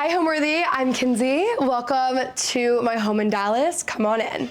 Hi, Homeworthy. I'm Kenzie. Welcome to my home in Dallas. Come on in.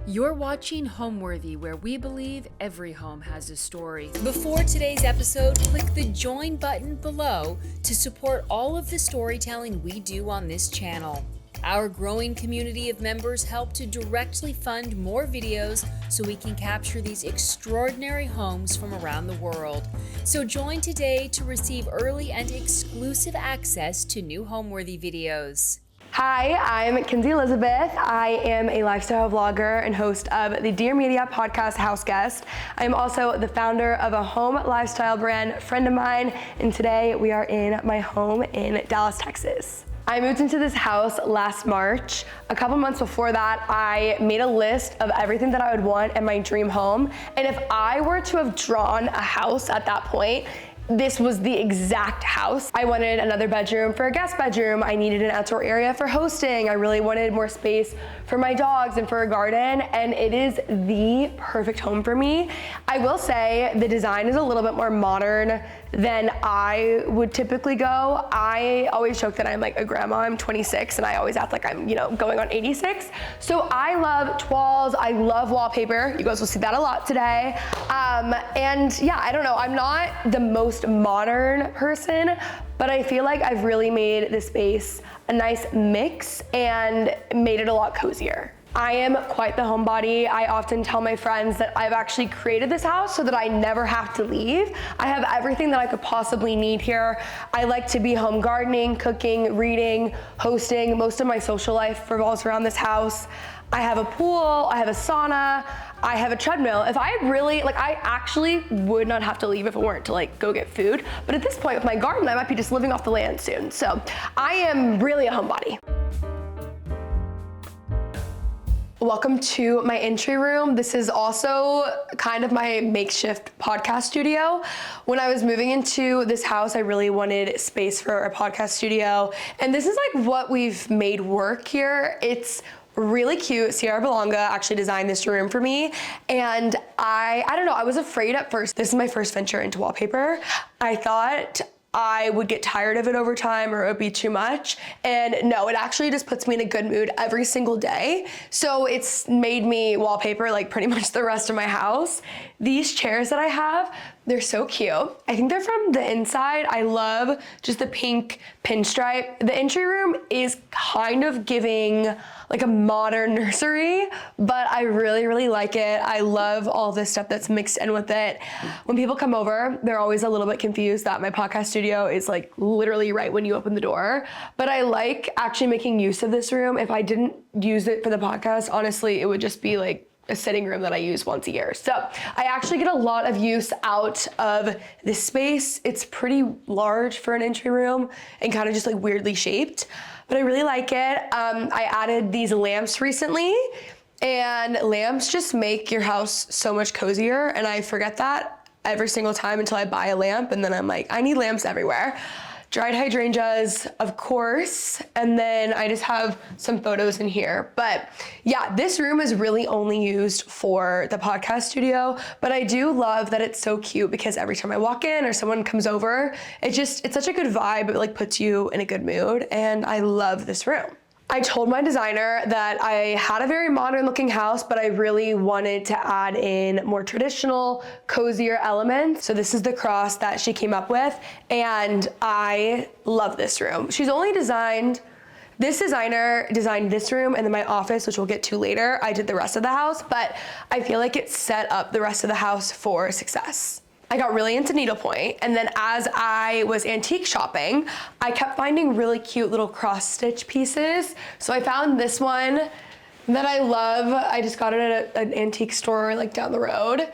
You're watching Homeworthy, where we believe every home has a story. Before today's episode, click the join button below to support all of the storytelling we do on this channel. Our growing community of members help to directly fund more videos so we can capture these extraordinary homes from around the world. So join today to receive early and exclusive access to new Homeworthy videos. Hi, I'm Kenzie Elizabeth. I am a lifestyle vlogger and host of the Dear Media podcast House Guest. I'm also the founder of a home lifestyle brand, friend of mine, and today we are in my home in Dallas, Texas. I moved into this house last March. A couple months before that, I made a list of everything that I would want in my dream home. And if I were to have drawn a house at that point, this was the exact house. I wanted another bedroom for a guest bedroom. I needed an outdoor area for hosting. I really wanted more space for my dogs and for a garden, and it is the perfect home for me. I will say the design is a little bit more modern than I would typically go. I always joke that I'm like a grandma. I'm 26 and I always act like I'm, going on 86. So I love toiles. I love wallpaper. You guys will see that a lot today. And yeah, I don't know. I'm not the most modern person, but I feel like I've really made this space a nice mix and made it a lot cozier. I am quite the homebody. I often tell my friends that I've actually created this house so that I never have to leave. I have everything that I could possibly need here. I like to be home gardening, cooking, reading, hosting. Most of my social life revolves around this house. I have a pool, I have a sauna, I have a treadmill. If I really, I actually would not have to leave if it weren't to go get food. But at this point with my garden, I might be just living off the land soon. So I am really a homebody. Welcome to my entry room. This is also kind of my makeshift podcast studio. When I was moving into this house, I really wanted space for a podcast studio. And this is what we've made work here. It's really cute. Sierra Belonga actually designed this room for me. And I don't know, I was afraid at first. This is my first venture into wallpaper. I thought I would get tired of it over time or it would be too much. And no, it actually just puts me in a good mood every single day. So it's made me wallpaper pretty much the rest of my house. These chairs that I have, they're so cute. I think they're from the inside. I love just the pink pinstripe. The entry room is kind of giving a modern nursery, but I really, really like it. I love all this stuff that's mixed in with it. When people come over, they're always a little bit confused that my podcast studio is literally right when you open the door. But I like actually making use of this room. If I didn't use it for the podcast, honestly, it would just be a sitting room that I use once a year. So I actually get a lot of use out of this space. It's pretty large for an entry room and kind of just weirdly shaped, but I really like it. I added these lamps recently, and lamps just make your house so much cozier, and I forget that every single time until I buy a lamp, and then I'm like, I need lamps everywhere. Dried hydrangeas, of course, and then I just have some photos in here. But yeah, this room is really only used for the podcast studio, but I do love that it's so cute because every time I walk in or someone comes over, it's such a good vibe. It puts you in a good mood, and I love this room. I told my designer that I had a very modern looking house, but I really wanted to add in more traditional, cozier elements. So this is the cross that she came up with, and I love this room. This designer designed this room and then my office, which we'll get to later. I did the rest of the house, but I feel like it set up the rest of the house for success. I got really into needlepoint, and then as I was antique shopping, I kept finding really cute little cross stitch pieces. So I found this one that I love. I just got it at an antique store down the road.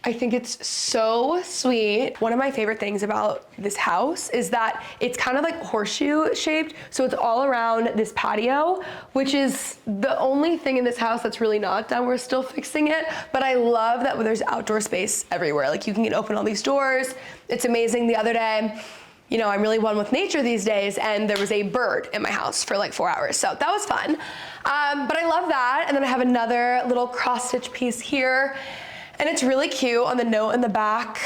I think it's so sweet. One of my favorite things about this house is that it's kind of horseshoe shaped. So it's all around this patio, which is the only thing in this house that's really not done. We're still fixing it, but I love that there's outdoor space everywhere. You can open all these doors. It's amazing. The other day, I'm really one with nature these days, and there was a bird in my house for like 4 hours. So that was fun. But I love that. And then I have another little cross stitch piece here. And it's really cute. On the note in the back,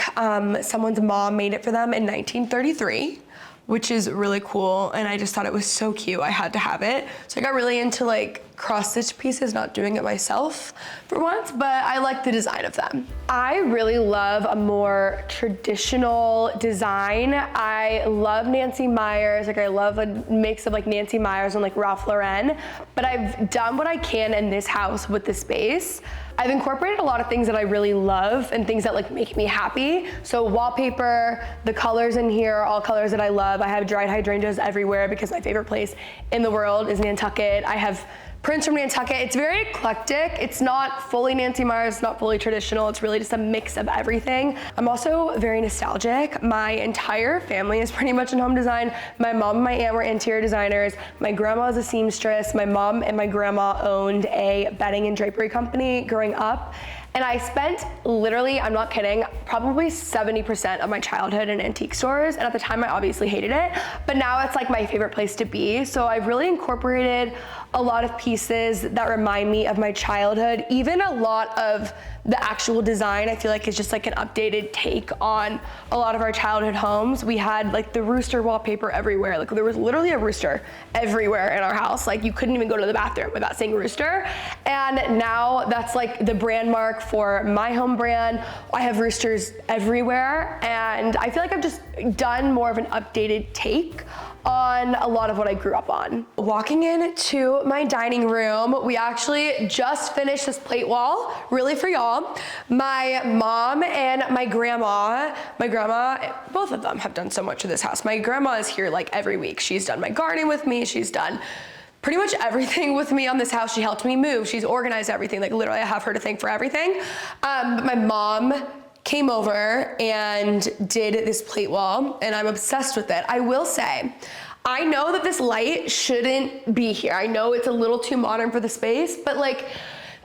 someone's mom made it for them in 1933, which is really cool. And I just thought it was so cute. I had to have it. So I got really into like cross stitch pieces, not doing it myself for once, but I like the design of them. I really love a more traditional design. I love Nancy Meyers. Like I love a mix of like Nancy Meyers and like Ralph Lauren, but I've done what I can in this house with the space. I've incorporated a lot of things that I really love and things that like make me happy. So wallpaper, the colors in here, all colors that I love. I have dried hydrangeas everywhere because my favorite place in the world is Nantucket. I have prints from Nantucket. It's very eclectic. It's not fully Nancy Meyers, it's not fully traditional. It's really just a mix of everything. I'm also very nostalgic. My entire family is pretty much in home design. My mom and my aunt were interior designers. My grandma is a seamstress. My mom and my grandma owned a bedding and drapery company growing up. And I spent literally, I'm not kidding, probably 70% of my childhood in antique stores. And at the time I obviously hated it, but now it's like my favorite place to be. So I've really incorporated a lot of pieces that remind me of my childhood. Even a lot of the actual design, I feel like is just like an updated take on a lot of our childhood homes. We had like the rooster wallpaper everywhere. Like there was literally a rooster everywhere in our house. Like you couldn't even go to the bathroom without saying rooster. And now that's like the brand mark for my home brand. I have roosters everywhere. And I feel like I've just done more of an updated take on a lot of what I grew up on. Walking into my dining room, we actually just finished this plate wall, really for y'all. My mom and my grandma, both of them have done so much for this house. My grandma is here like every week. She's done my gardening with me. She's done pretty much everything with me on this house. She helped me move. She's organized everything. Like literally I have her to thank for everything. But my mom came over and did this plate wall, and I'm obsessed with it. I will say, I know that this light shouldn't be here. I know it's a little too modern for the space, but like,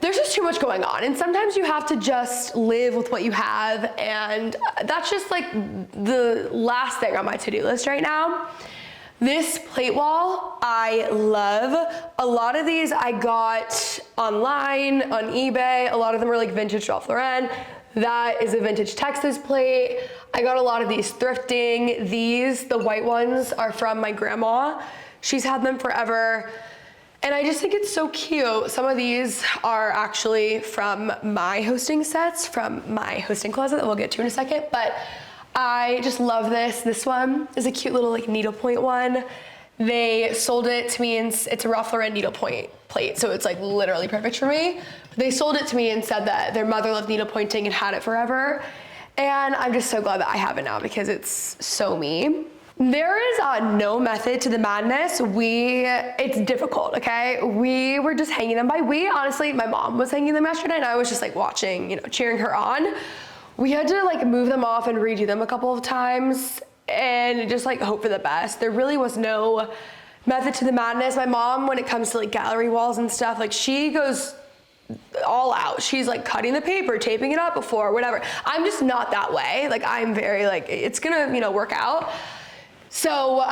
there's just too much going on. And sometimes you have to just live with what you have. And that's just like the last thing on my to-do list right now. This plate wall, I love. A lot of these I got online, on eBay. A lot of them are like vintage Ralph Lauren. That is a vintage Texas plate. I got a lot of these thrifting. These, the white ones, are from my grandma. She's had them forever. And I just think it's so cute. Some of these are actually from my hosting sets, from my hosting closet that we'll get to in a second. But I just love this. This one is a cute little like needlepoint one. They sold it to me, and it's a Ralph Lauren needlepoint plate, so it's like literally perfect for me. They sold it to me and said that their mother loved needlepointing and had it forever. And I'm just so glad that I have it now because it's so me. There is no method to the madness. It's difficult, okay? We were just hanging them by. Honestly, my mom was hanging them yesterday and I was just like watching, cheering her on. We had to like move them off and redo them a couple of times and just like hope for the best. There really was no method to the madness. My mom, when it comes to like gallery walls and stuff, like she goes all out. She's like cutting the paper, taping it up before, whatever. I'm just not that way. Like I'm very like, it's gonna, work out. So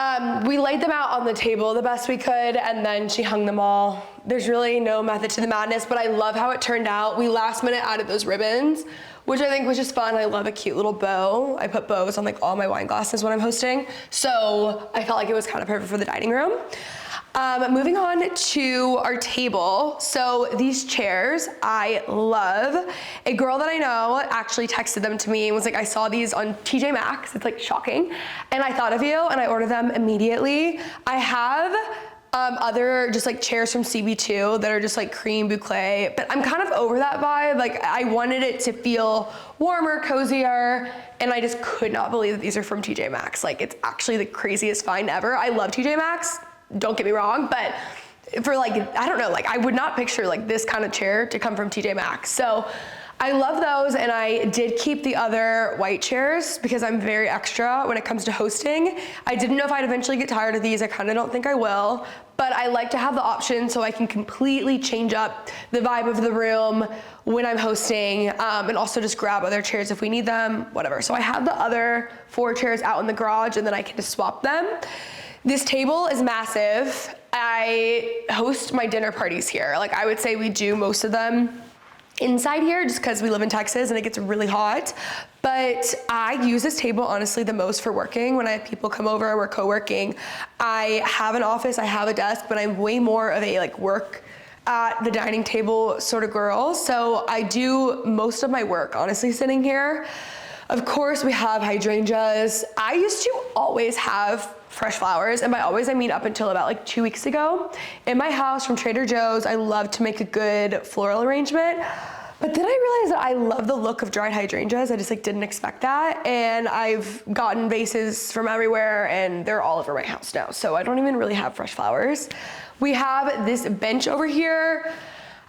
we laid them out on the table the best we could, and then she hung them all. There's really no method to the madness, but I love how it turned out. We last minute added those ribbons, which I think was just fun. I love a cute little bow. I put bows on like all my wine glasses when I'm hosting. So I felt like it was kind of perfect for the dining room. Moving on to our table. So these chairs, I love. A girl that I know actually texted them to me and was like, I saw these on TJ Maxx. It's like shocking. And I thought of you and I ordered them immediately. I have other just like chairs from CB2 that are just like cream boucle, but I'm kind of over that vibe. Like I wanted it to feel warmer, cozier, and I just could not believe that these are from TJ Maxx. Like it's actually the craziest find ever. I love TJ Maxx. Don't get me wrong, but for like, I don't know, like I would not picture like this kind of chair to come from TJ Maxx. So I love those, and I did keep the other white chairs because I'm very extra when it comes to hosting. I didn't know if I'd eventually get tired of these. I kind of don't think I will, but I like to have the option so I can completely change up the vibe of the room when I'm hosting, and also just grab other chairs if we need them, whatever. So I have the other 4 chairs out in the garage, and then I can just swap them. This table is massive. I host my dinner parties here. Like, I would say we do most of them inside here just because we live in Texas and it gets really hot. But I use this table honestly the most for working. When I have people come over, we're co-working. I have an office, I have a desk, but I'm way more of a like work at the dining table sort of girl. So I do most of my work honestly sitting here. Of course, we have hydrangeas. I used to always have fresh flowers, and by always I mean up until about like 2 weeks ago. In my house from Trader Joe's, I love to make a good floral arrangement. But then I realized that I love the look of dried hydrangeas. I just like didn't expect that. And I've gotten vases from everywhere and they're all over my house now. So I don't even really have fresh flowers. We have this bench over here.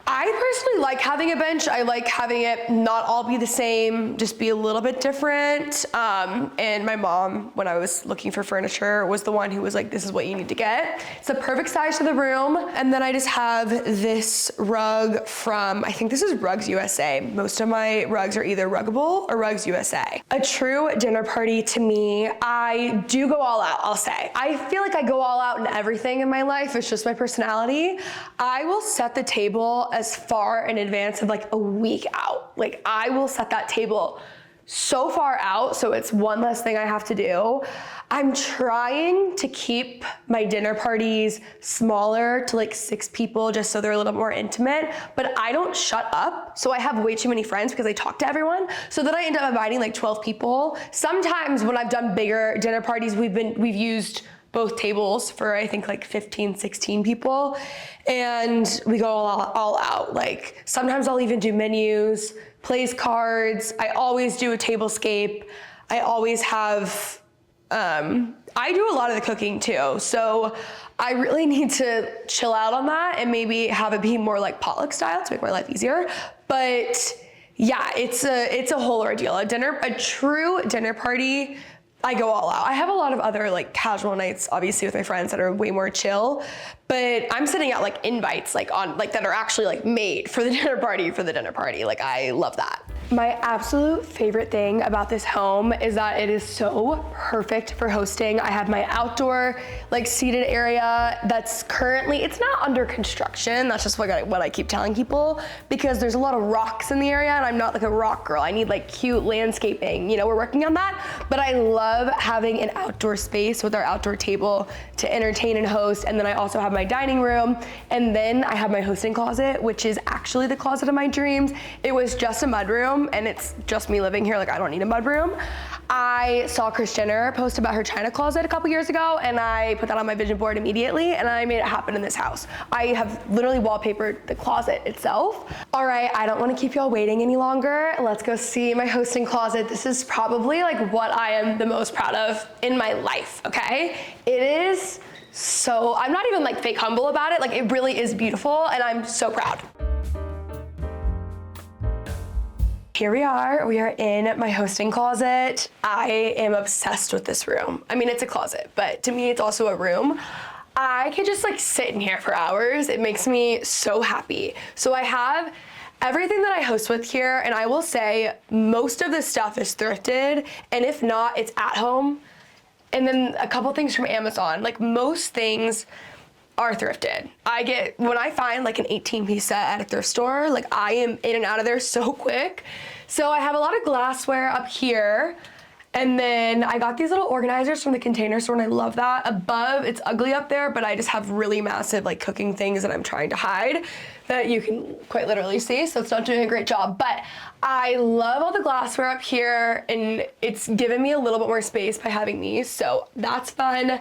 I personally like having a bench. I like having it not all be the same, just be a little bit different. And my mom, when I was looking for furniture, was the one who was like, this is what you need to get. It's the perfect size for the room. And then I just have this rug from, I think this is Rugs USA. Most of my rugs are either Ruggable or Rugs USA. A true dinner party to me, I do go all out, I'll say. I feel like I go all out in everything in my life. It's just my personality. I will set the table as far in advance of like a week out. Like, I will set that table so far out so it's one less thing I have to do. I'm trying to keep my dinner parties smaller to like 6 people just so they're a little more intimate, but I don't shut up. So I have way too many friends because I talk to everyone. So then I end up inviting like 12 people. Sometimes when I've done bigger dinner parties, we've used both tables for I think like 15, 16 people, and we go all out. Like, sometimes I'll even do menus, plays cards. I always do a tablescape. I always have, I do a lot of the cooking too. So I really need to chill out on that and maybe have it be more like potluck style to make my life easier. But yeah, it's a whole ordeal. A true dinner party, I go all out. I have a lot of other like casual nights, obviously, with my friends that are way more chill, but I'm sending out like invites like on like that are actually like made for the dinner party. Like, I love that. My absolute favorite thing about this home is that it is so perfect for hosting. I have my outdoor like seated area that's currently, it's not under construction. That's just what I keep telling people, because there's a lot of rocks in the area and I'm not like a rock girl. I need like cute landscaping. You know, we're working on that, but I love having an outdoor space with our outdoor table to entertain and host. And then I also have my dining room, and then I have my hosting closet, which is actually the closet of my dreams. It was just a mudroom, and it's just me living here. Like, I don't need a mudroom. I saw Kris Jenner post about her china closet a couple years ago, and I put that on my vision board immediately, and I made it happen in this house. I have literally wallpapered the closet itself. All right, I don't want to keep y'all waiting any longer. Let's go see my hosting closet. This is probably like what I am the most proud of in my life, okay? It is so, I'm not even like fake humble about it. Like, it really is beautiful, and I'm so proud. Here we are in my hosting closet. I am obsessed with this room. I mean, it's a closet, but to me, it's also a room. I could just like sit in here for hours. It makes me so happy. So I have everything that I host with here, and I will say most of this stuff is thrifted, and if not, it's at home. And then a couple things from Amazon. Like, most things are thrifted. When I find like an 18-piece set at a thrift store, like, I am in and out of there so quick. So I have a lot of glassware up here. And then I got these little organizers from the Container Store, and I love that. Above, it's ugly up there, but I just have really massive like cooking things that I'm trying to hide that you can quite literally see, so it's not doing a great job. But I love all the glassware up here, and it's given me a little bit more space by having these, so that's fun.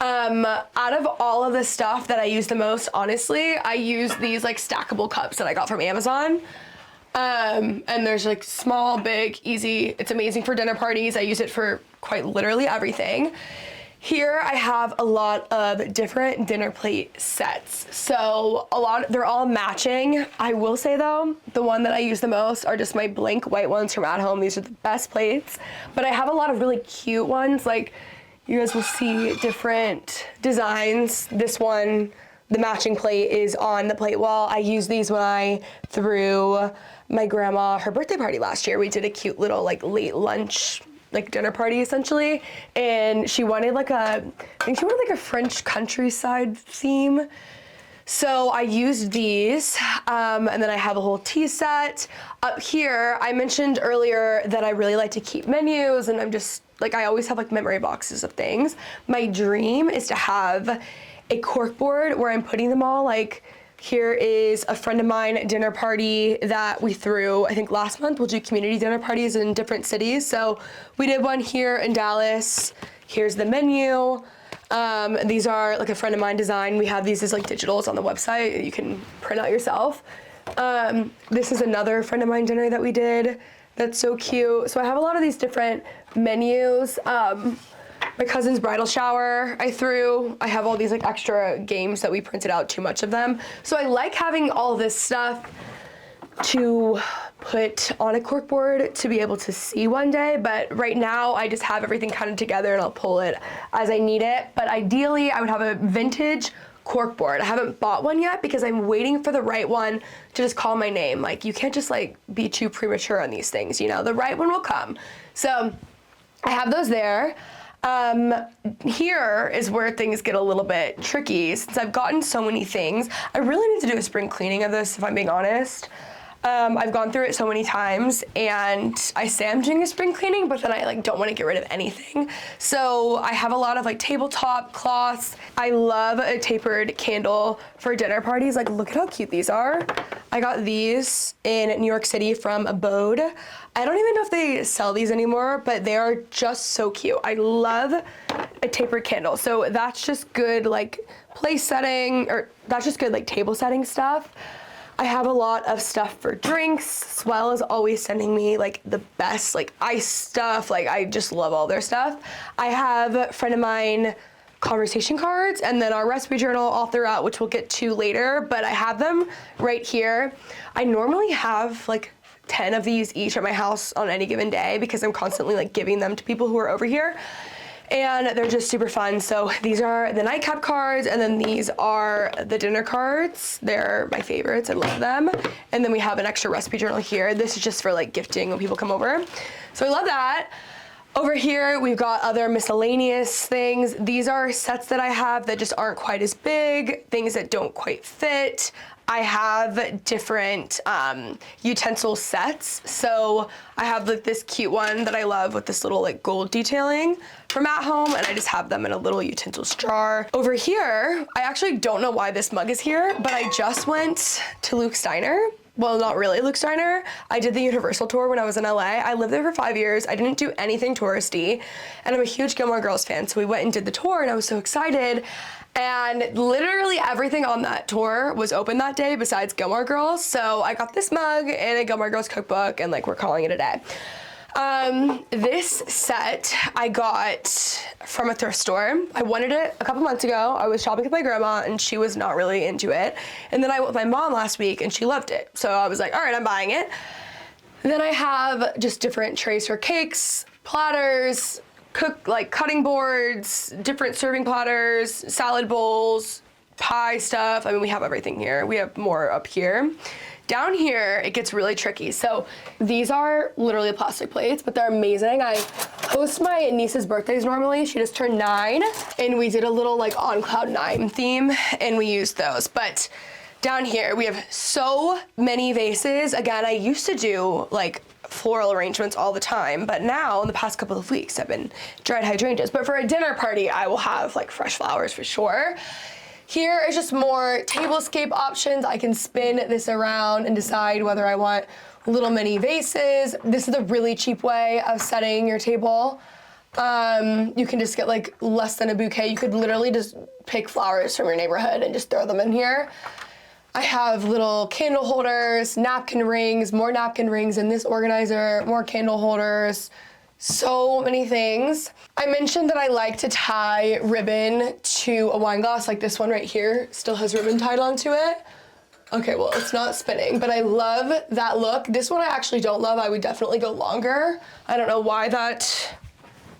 Out of all of the stuff that I use the most, honestly, I use these like stackable cups that I got from Amazon. And there's like small, big, easy. It's amazing for dinner parties. I use it for quite literally everything. Here I have a lot of different dinner plate sets. So they're all matching. I will say though, the one that I use the most are just my blank white ones from At Home. These are the best plates, but I have a lot of really cute ones. Like you guys will see different designs. This one, the matching plate is on the plate wall. I used these when I threw my grandma her birthday party last year. We did a cute little like late lunch like dinner party essentially, and she wanted like I think she wanted like a French countryside theme. So I used these, and then I have a whole tea set. Up here, I mentioned earlier that I really like to keep menus, and I'm just like, I always have like memory boxes of things. My dream is to have a cork board where I'm putting them all. Like here is a friend of mine dinner party that we threw, I think last month. We'll do community dinner parties in different cities. So we did one here in Dallas. Here's the menu. These are like a friend of mine design. We have these as like digitals on the website. You can print out yourself. This is another friend of mine dinner that we did. That's so cute. So I have a lot of these different menus. My cousin's bridal shower I threw. I have all these like extra games that we printed out, too much of them. So I like having all this stuff to put on a corkboard to be able to see one day, but right now I just have everything kind of together and I'll pull it as I need it. But ideally I would have a vintage corkboard. I haven't bought one yet because I'm waiting for the right one to just call my name. Like you can't just like be too premature on these things, you know, the right one will come. So I have those there. Here is where things get a little bit tricky. Since I've gotten so many things, I really need to do a spring cleaning of this, if I'm being honest. I've gone through it so many times, and I say I'm doing a spring cleaning, but then I like don't want to get rid of anything. So I have a lot of like tabletop cloths. I love a tapered candle for dinner parties. Like look at how cute these are. I got these in New York City from Abode. I don't even know if they sell these anymore, but they are just so cute. I love a tapered candle. So that's just good like place setting, or that's just good like table setting stuff. I have a lot of stuff for drinks. Swell is always sending me like the best like ice stuff. Like I just love all their stuff. I have a friend of mine conversation cards and then our recipe journal all throughout, which we'll get to later, but I have them right here. I normally have like 10 of these each at my house on any given day because I'm constantly like giving them to people who are over here. And they're just super fun. So these are the nightcap cards, and then these are the dinner cards. They're my favorites, I love them. And then we have an extra recipe journal here. This is just for like gifting when people come over. So I love that. Over here, we've got other miscellaneous things. These are sets that I have that just aren't quite as big, things that don't quite fit. I have different utensil sets. So I have like this cute one that I love with this little like gold detailing from At Home, and I just have them in a little utensils jar. Over here, I actually don't know why this mug is here, but I just went to Luke's Diner. Well, not really Luke's Diner. I did the Universal tour when I was in LA. I lived there for 5 years. I didn't do anything touristy, and I'm a huge Gilmore Girls fan, so we went and did the tour, and I was so excited. And literally everything on that tour was open that day besides Gilmore Girls. So I got this mug and a Gilmore Girls cookbook, and like we're calling it a day. This set I got from a thrift store. I wanted it a couple months ago. I was shopping with my grandma and she was not really into it. And then I went with my mom last week and she loved it. So I was like, all right, I'm buying it. Then I have just different trays for cakes, platters, cutting boards, different serving platters, salad bowls, pie stuff. I mean, we have everything here. We have more up here. Down here, it gets really tricky. So these are literally plastic plates, but they're amazing. I host my niece's birthdays normally. She just turned 9, and we did a little like on cloud 9 theme, and we used those. But down here, we have so many vases. Again, I used to do like floral arrangements all the time, but now in the past couple of weeks, I've been dried hydrangeas. But for a dinner party, I will have like fresh flowers for sure. Here is just more tablescape options. I can spin this around and decide whether I want little mini vases. This is a really cheap way of setting your table. You can just get like less than a bouquet. You could literally just pick flowers from your neighborhood and just throw them in here. I have little candle holders, napkin rings, more napkin rings in this organizer, more candle holders, So many things. I mentioned that I like to tie ribbon to a wine glass, like this one right here still has ribbon tied onto it. Okay, well, it's not spinning, but I love that look. This one I actually don't love. I would definitely go longer. I don't know why that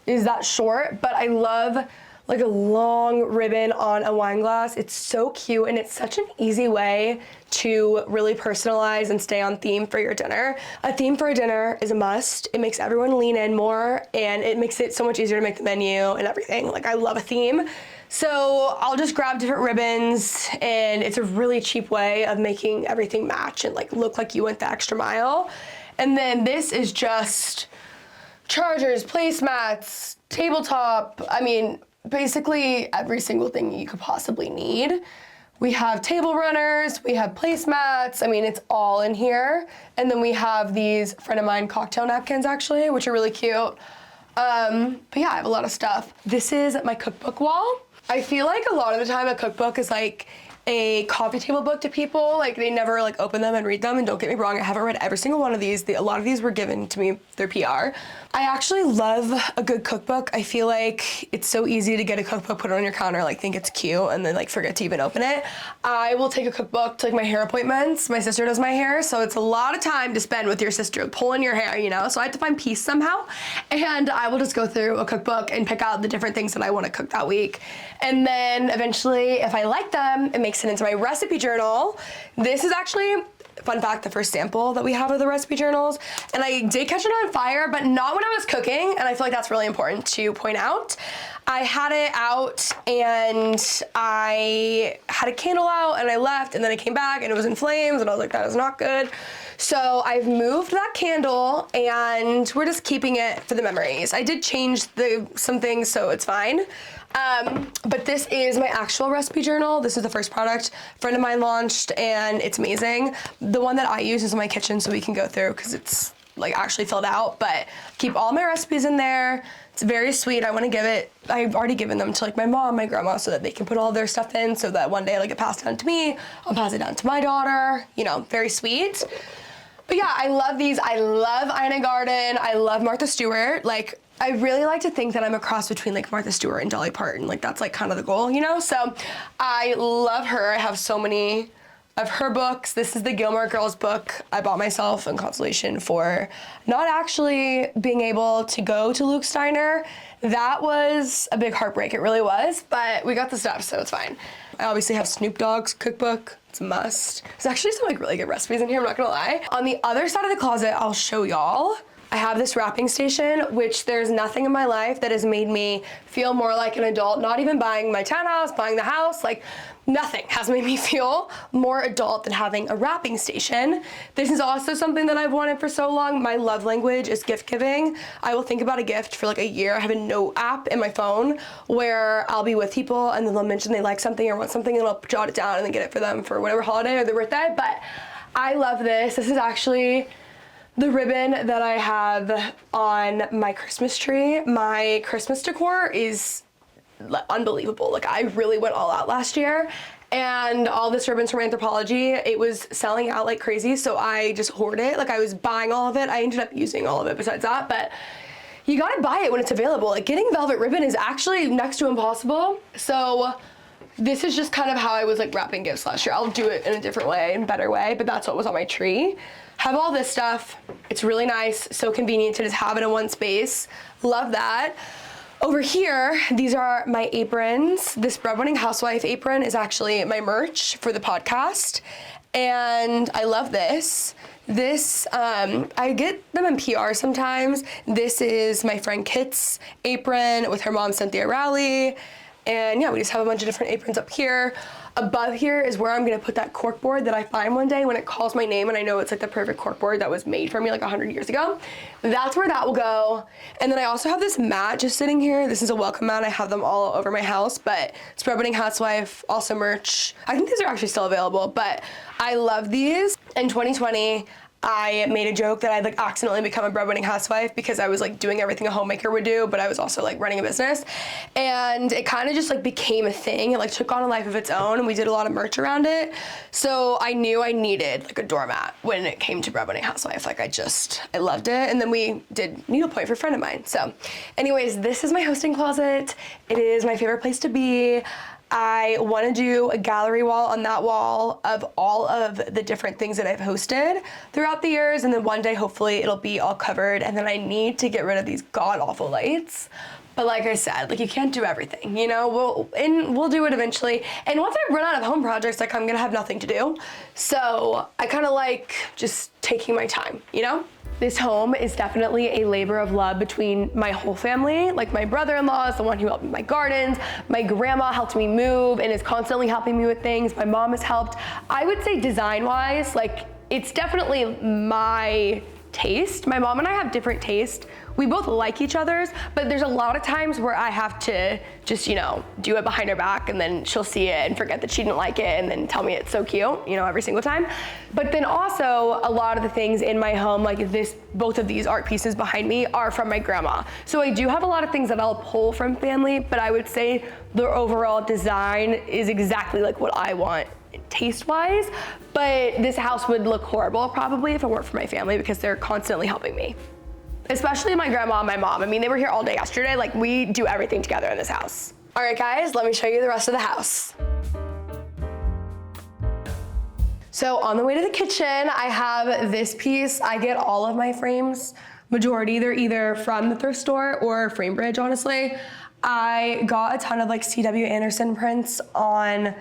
is that short, but I love like a long ribbon on a wine glass. It's so cute, and it's such an easy way to really personalize and stay on theme for your dinner. A theme for a dinner is a must. It makes everyone lean in more, and it makes it so much easier to make the menu and everything. Like, I love a theme. So I'll just grab different ribbons, and it's a really cheap way of making everything match and like look like you went the extra mile. And then this is just chargers, placemats, tabletop. I mean, basically every single thing you could possibly need. We have table runners, we have placemats. I mean, it's all in here. And then we have these friend of mine cocktail napkins actually, which are really cute. But yeah, I have a lot of stuff. This is my cookbook wall. I feel like a lot of the time a cookbook is like a coffee table book to people. Like, they never like open them and read them. And don't get me wrong, I haven't read every single one of these. A lot of these were given to me through PR. I actually love a good cookbook. I feel like it's so easy to get a cookbook, put it on your counter, like think it's cute, and then like forget to even open it. I will take a cookbook to like my hair appointments. My sister does my hair, so it's a lot of time to spend with your sister pulling your hair, you know? So I have to find peace somehow. And I will just go through a cookbook and pick out the different things that I want to cook that week. And then eventually, if I like them, it makes it into my recipe journal. This is actually, fun fact, the first sample that we have of the recipe journals. And I did catch it on fire, but not when I was cooking. And I feel like that's really important to point out. I had it out and I had a candle out and I left, and then I came back and it was in flames, and I was like, that is not good. So I've moved that candle and we're just keeping it for the memories. I did change some things, so it's fine. But this is my actual recipe journal. This is the first product a friend of mine launched, and it's amazing. The one that I use is in my kitchen, so we can go through because it's like actually filled out, but keep all my recipes in there. It's very sweet. I've already given them to like my mom, my grandma, so that they can put all their stuff in, so that one day it'll get passed down to me. I'll pass it down to my daughter, you know, very sweet. But yeah, I love these. I love Ina Garden. I love Martha Stewart. Like, I really like to think that I'm a cross between like Martha Stewart and Dolly Parton. Like, that's like kind of the goal, you know? So I love her. I have so many of her books. This is the Gilmore Girls book I bought myself in consolation for not actually being able to go to Luke Steiner. That was a big heartbreak. It really was, but we got the stuff, so it's fine. I obviously have Snoop Dogg's cookbook. It's a must. There's actually some like really good recipes in here, I'm not gonna lie. On the other side of the closet, I'll show y'all. I have this wrapping station, which there's nothing in my life that has made me feel more like an adult. Not even buying my townhouse, buying the house, like nothing has made me feel more adult than having a wrapping station. This is also something that I've wanted for so long. My love language is gift giving. I will think about a gift for like a year. I have a note app in my phone where I'll be with people and then they'll mention they like something or want something, and I'll jot it down and then get it for them for whatever holiday or their birthday. But I love this. This is actually the ribbon that I have on my Christmas tree. My Christmas decor is unbelievable. Like, I really went all out last year, and all this ribbons from Anthropologie, it was selling out like crazy, so I just hoard it. Like, I was buying all of it. I ended up using all of it besides that, but you gotta buy it when it's available. Like, getting velvet ribbon is actually next to impossible. So this is just kind of how I was like wrapping gifts last year. I'll do it in a different way and better way, but that's what was on my tree. Have all this stuff. It's really nice, so convenient to just have it in one space. Love that. Over here, these are my aprons. This breadwinning housewife apron is actually my merch for the podcast, and I love this. This, I get them in PR sometimes. This is my friend Kit's apron with her mom, Cynthia Rowley. And yeah, we just have a bunch of different aprons up here. Above here is where I'm gonna put that cork board that I find one day when it calls my name and I know it's like the perfect cork board that was made for me like 100 years ago. That's where that will go. And then I also have this mat just sitting here. This is a welcome mat. I have them all over my house, but it's Breadwinning Housewife, also merch. I think these are actually still available, but I love these. In 2020, I made a joke that I'd like accidentally become a breadwinning housewife because I was like doing everything a homemaker would do, but I was also like running a business. And it kind of just like became a thing. It like took on a life of its own, and we did a lot of merch around it. So I knew I needed like a doormat when it came to breadwinning housewife. Like I loved it. And then we did needlepoint for a friend of mine. So anyways, this is my hosting closet. It is my favorite place to be. I want to do a gallery wall on that wall of all of the different things that I've hosted throughout the years, and then one day hopefully it'll be all covered, and then I need to get rid of these god-awful lights. But like I said, like you can't do everything, you know? We'll do it eventually. And once I run out of home projects, like I'm gonna have nothing to do. So I kind of like just taking my time, you know? This home is definitely a labor of love between my whole family. Like my brother-in-law is the one who helped me with my gardens. My grandma helped me move and is constantly helping me with things. My mom has helped. I would say design-wise, like it's definitely my taste. My mom and I have different taste. We both like each other's, but there's a lot of times where I have to just, you know, do it behind her back, and then she'll see it and forget that she didn't like it and then tell me it's so cute, you know, every single time. But then also a lot of the things in my home, like both of these art pieces behind me are from my grandma. So I do have a lot of things that I'll pull from family, but I would say the overall design is exactly like what I want taste-wise. But this house would look horrible probably if it weren't for my family, because they're constantly helping me. Especially my grandma and my mom. I mean, they were here all day yesterday. Like, we do everything together in this house. All right, guys, let me show you the rest of the house. So on the way to the kitchen, I have this piece. I get all of my frames, majority, they're either from the thrift store or Framebridge, honestly. I got a ton of like C.W. Anderson prints on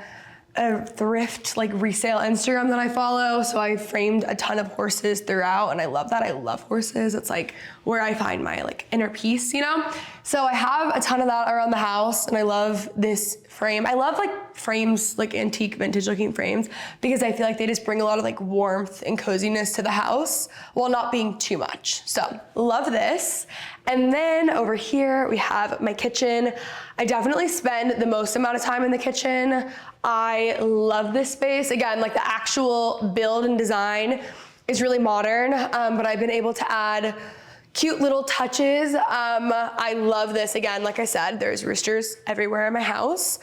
a thrift like resale Instagram that I follow. So I framed a ton of horses throughout, and I love that. I love horses. It's like where I find my like inner peace, you know? So I have a ton of that around the house, and I love this frame. I love like frames, like antique vintage looking frames, because I feel like they just bring a lot of like warmth and coziness to the house while not being too much. So love this. And then over here we have my kitchen. I definitely spend the most amount of time in the kitchen. I love this space. Again, like the actual build and design is really modern, but I've been able to add cute little touches. I love this. Again, like I said, there's roosters everywhere in my house.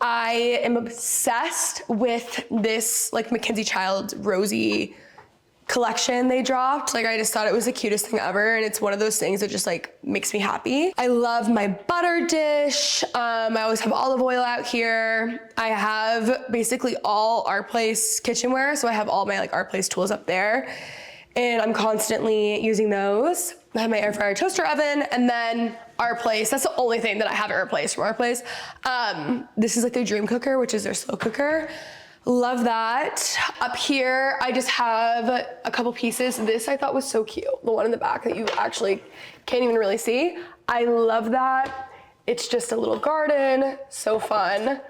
I am obsessed with this like Mackenzie Child Rosie collection they dropped. Like I just thought it was the cutest thing ever, and it's one of those things that just like makes me happy. I love my butter dish. I always have olive oil out here. I have basically all Our Place kitchenware, so I have all my like Our Place tools up there, and I'm constantly using those. I have my air fryer toaster oven, and then Our Place. That's the only thing that I have at Our Place from Our Place. This is like their dream cooker, which is their slow cooker. Love that. Up here, I just have a couple pieces. This I thought was so cute. The one in the back that you actually can't even really see. I love that. It's just a little garden, so fun.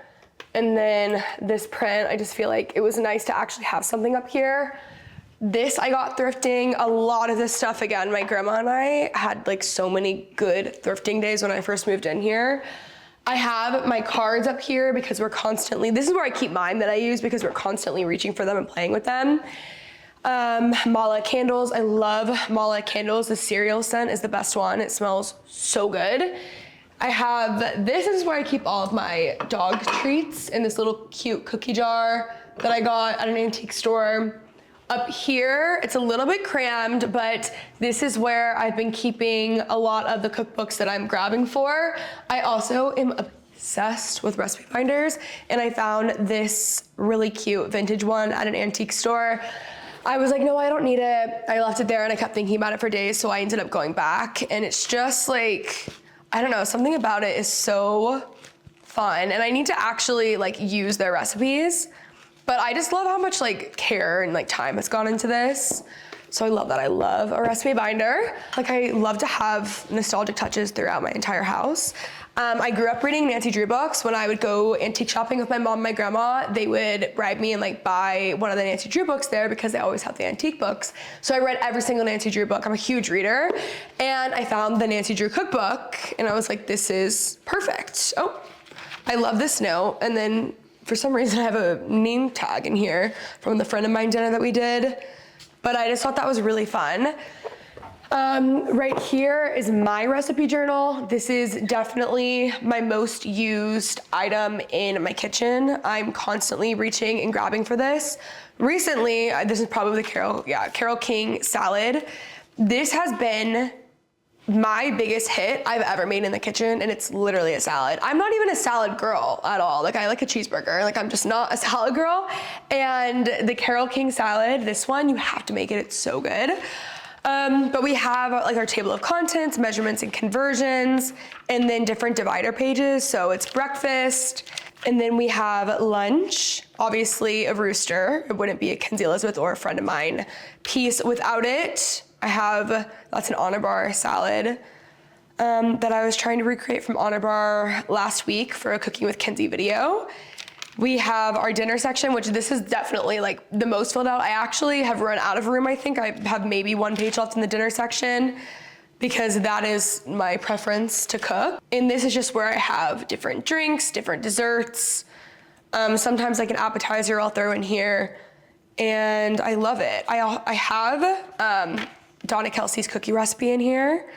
And then this print, I just feel like it was nice to actually have something up here. This I got thrifting. A lot of this stuff, again, my grandma and I had like so many good thrifting days when I first moved in here. I have my cards up here because this is where I keep mine that I use because we're constantly reaching for them and playing with them. Mala candles, I love Mala candles. The cereal scent is the best one. It smells so good. This is where I keep all of my dog treats in this little cute cookie jar that I got at an antique store. Up here, it's a little bit crammed, but this is where I've been keeping a lot of the cookbooks that I'm grabbing for. I also am obsessed with recipe binders, and I found this really cute vintage one at an antique store. I was like, no, I don't need it. I left it there and I kept thinking about it for days, so I ended up going back, and it's just like, I don't know, something about it is so fun, and I need to actually like use their recipes. But I just love how much like care and like time has gone into this. So I love that. I love a recipe binder. Like I love to have nostalgic touches throughout my entire house. I grew up reading Nancy Drew books. When I would go antique shopping with my mom and my grandma, they would bribe me and like buy one of the Nancy Drew books there because they always have the antique books. So I read every single Nancy Drew book. I'm a huge reader. And I found the Nancy Drew cookbook and I was like, this is perfect. Oh, I love this note. And then for some reason I have a name tag in here from the friend of mine dinner that we did. but I just thought that was really fun. Right here is my recipe journal. This is definitely my most used item in my kitchen. I'm constantly reaching and grabbing for this. Recently, this is probably the Carole King salad. This has been my biggest hit I've ever made in the kitchen, and it's literally a salad. I'm not even a salad girl at all. Like, I like a cheeseburger. Like, I'm just not a salad girl. And the Carole King salad, this one, you have to make it. It's so good. But we have like our table of contents, measurements and conversions, and then different divider pages. So it's breakfast, and then we have lunch, obviously a rooster. It wouldn't be a Kenzie Elizabeth or a friend of mine piece without it. That's an Honor Bar salad that I was trying to recreate from Honor Bar last week for a Cooking with Kenzie video. We have our dinner section, which this is definitely like the most filled out. I actually have run out of room, I think. I have maybe one page left in the dinner section because that is my preference to cook. And this is just where I have different drinks, different desserts. Sometimes like an appetizer I'll throw in here, and I love it. I have Donna Kelsey's cookie recipe in here.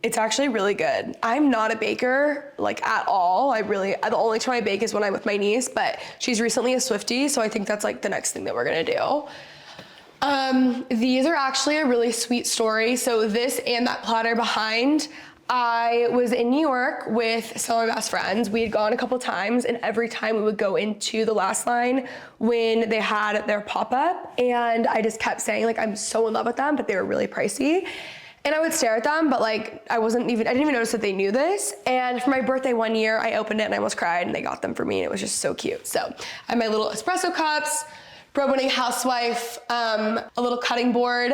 It's actually really good. I'm not a baker, like, at all. The only time I bake is when I'm with my niece, but she's recently a Swiftie, so I think that's like the next thing that we're gonna do. These are actually a really sweet story. So this and that platter behind, I was in New York with some of my best friends. We had gone a couple times, and every time we would go into the last line when they had their pop-up, and I just kept saying, like, I'm so in love with them, but they were really pricey. And I would stare at them, but like, I didn't even notice that they knew this. And for my birthday one year, I opened it and I almost cried, and they got them for me, and it was just so cute. So I have my little espresso cups, breadwinning housewife, a little cutting board.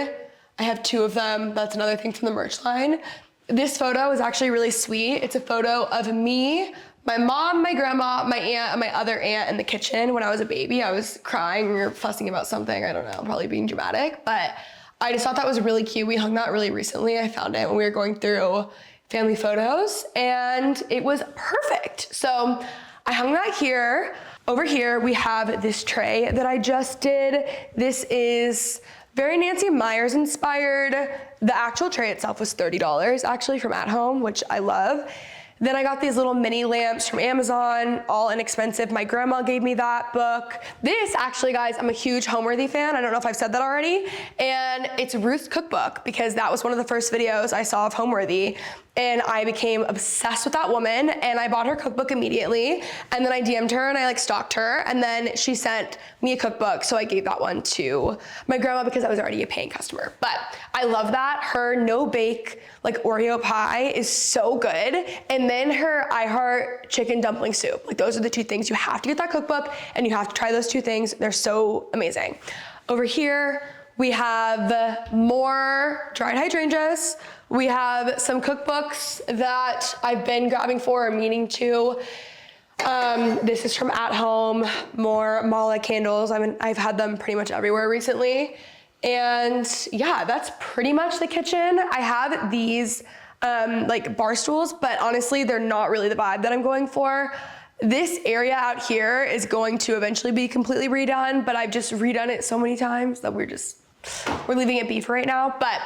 I have 2 of them. That's another thing from the merch line. This photo is actually really sweet. It's a photo of me, my mom, my grandma, my aunt, and my other aunt in the kitchen when I was a baby. I was crying or fussing about something. I don't know, probably being dramatic, but I just thought that was really cute. We hung that really recently. I found it when we were going through family photos, and it was perfect. So I hung that here. Over here, we have this tray that I just did. This is very Nancy Meyers inspired. The actual tray itself was $30 actually from At Home, which I love. Then I got these little mini lamps from Amazon, all inexpensive. My grandma gave me that book. This actually, guys, I'm a huge Homeworthy fan. I don't know if I've said that already. And it's Ruth's Cookbook, because that was one of the first videos I saw of Homeworthy. And I became obsessed with that woman, and I bought her cookbook immediately. And then I DM'd her and I like stalked her, and then she sent me a cookbook. So I gave that one to my grandma because I was already a paying customer. But I love that. Her no bake like Oreo pie is so good. And then her I Heart chicken dumpling soup. Like, those are the 2 things. You have to get that cookbook, and you have to try those 2 things. They're so amazing. Over here, we have more dried hydrangeas. We have some cookbooks that I've been grabbing for or meaning to. This is from At Home, more mala candles. I've had them pretty much everywhere recently. And yeah, that's pretty much the kitchen. I have these like bar stools, but honestly, they're not really the vibe that I'm going for. This area out here is going to eventually be completely redone, but I've just redone it so many times that we're leaving it be for right now. But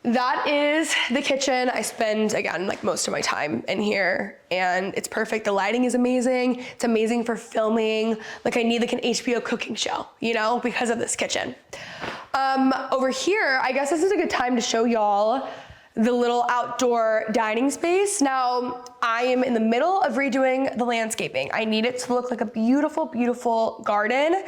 that is the kitchen. I spend, again, like most of my time in here, and it's perfect. The lighting is amazing. It's amazing for filming. Like, I need like an HBO cooking show, you know, because of this kitchen. Over here, I guess this is a good time to show y'all the little outdoor dining space. Now, I am in the middle of redoing the landscaping. I need it to look like a beautiful, beautiful garden.